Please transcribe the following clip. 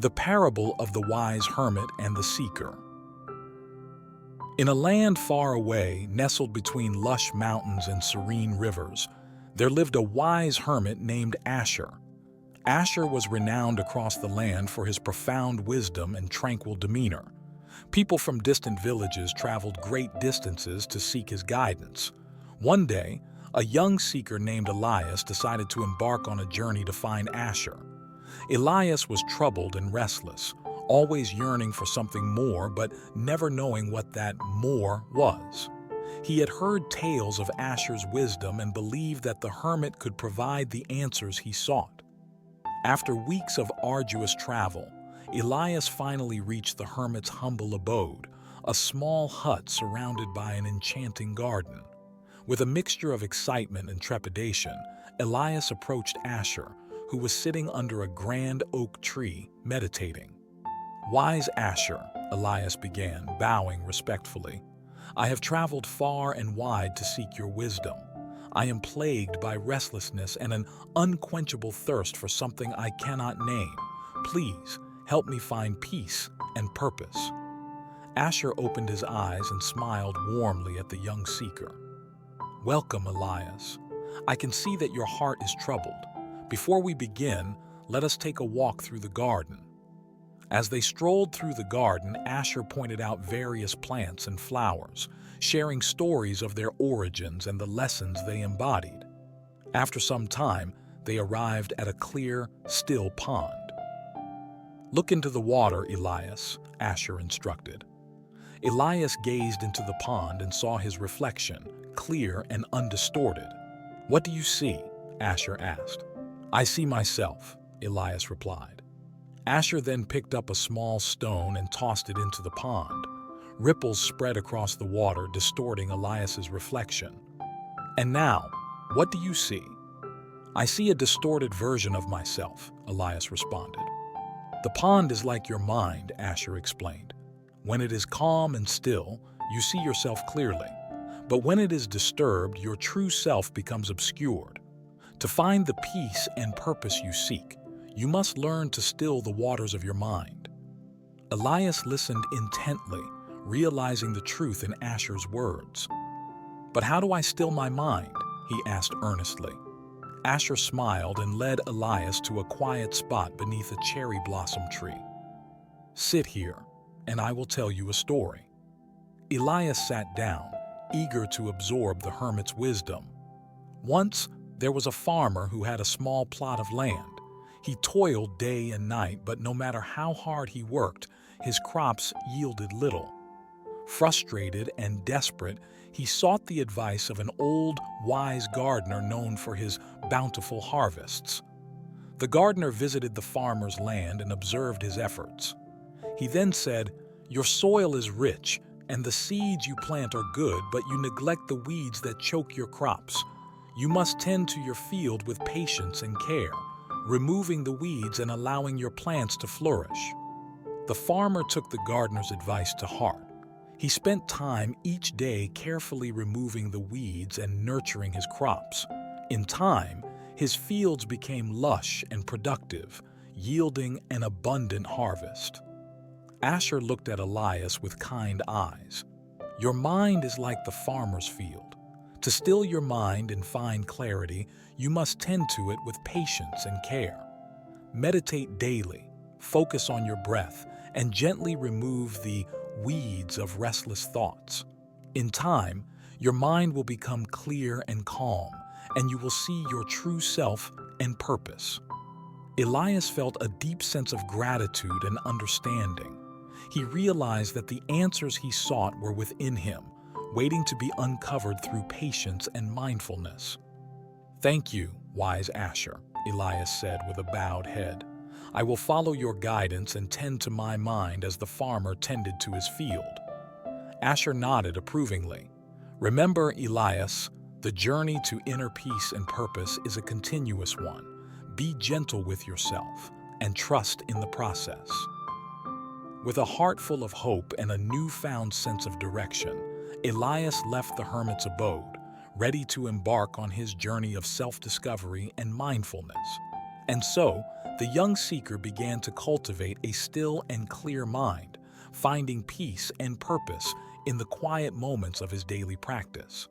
The parable of the wise hermit and the seeker. In a land far away, nestled between lush mountains and serene rivers, there lived a wise hermit named Asher. Asher was renowned across the land for his profound wisdom and tranquil demeanor. People from distant villages traveled great distances to seek his guidance. One day, a young seeker named Elias decided to embark on a journey to find Asher. Elias was troubled and restless, always yearning for something more but never knowing what that more was. He had heard tales of Asher's wisdom and believed that the hermit could provide the answers he sought. After weeks of arduous travel, Elias finally reached the hermit's humble abode, a small hut surrounded by an enchanting garden. With a mixture of excitement and trepidation, Elias approached Asher, who was sitting under a grand oak tree, meditating. "Wise Asher," Elias began, bowing respectfully, "I have traveled far and wide to seek your wisdom. I am plagued by restlessness and an unquenchable thirst for something I cannot name. Please, help me find peace and purpose." Asher opened his eyes and smiled warmly at the young seeker. "Welcome, Elias. I can see that your heart is troubled. Before we begin, let us take a walk through the garden." As they strolled through the garden, Asher pointed out various plants and flowers, sharing stories of their origins and the lessons they embodied. After some time, they arrived at a clear, still pond. "Look into the water, Elias," Asher instructed. Elias gazed into the pond and saw his reflection, clear and undistorted. "What do you see?" Asher asked. "I see myself," Elias replied. Asher then picked up a small stone and tossed it into the pond. Ripples spread across the water, distorting Elias's reflection. "And now, what do you see?" "I see a distorted version of myself," Elias responded. "The pond is like your mind," Asher explained. "When it is calm and still, you see yourself clearly. But when it is disturbed, your true self becomes obscured. To find the peace and purpose you seek, you must learn to still the waters of your mind." Elias listened intently, realizing the truth in Asher's words. "But how do I still my mind?" he asked earnestly. Asher smiled and led Elias to a quiet spot beneath a cherry blossom tree. "Sit here, and I will tell you a story." Elias sat down, eager to absorb the hermit's wisdom. Once, there was a farmer who had a small plot of land. He toiled day and night, but no matter how hard he worked, his crops yielded little. Frustrated and desperate, he sought the advice of an old, wise gardener known for his bountiful harvests. The gardener visited the farmer's land and observed his efforts. He then said, "Your soil is rich, and the seeds you plant are good, but you neglect the weeds that choke your crops. You must tend to your field with patience and care, removing the weeds and allowing your plants to flourish." The farmer took the gardener's advice to heart. He spent time each day carefully removing the weeds and nurturing his crops. In time, his fields became lush and productive, yielding an abundant harvest. Asher looked at Elias with kind eyes. "Your mind is like the farmer's field. To still your mind and find clarity, you must tend to it with patience and care. Meditate daily, focus on your breath, and gently remove the weeds of restless thoughts. In time, your mind will become clear and calm, and you will see your true self and purpose." Elias felt a deep sense of gratitude and understanding. He realized that the answers he sought were within him, waiting to be uncovered through patience and mindfulness. "Thank you, wise Asher," Elias said with a bowed head. "I will follow your guidance and tend to my mind as the farmer tended to his field." Asher nodded approvingly. "Remember, Elias, the journey to inner peace and purpose is a continuous one. Be gentle with yourself and trust in the process." With a heart full of hope and a newfound sense of direction, Elias left the hermit's abode, ready to embark on his journey of self-discovery and mindfulness. And so, the young seeker began to cultivate a still and clear mind, finding peace and purpose in the quiet moments of his daily practice.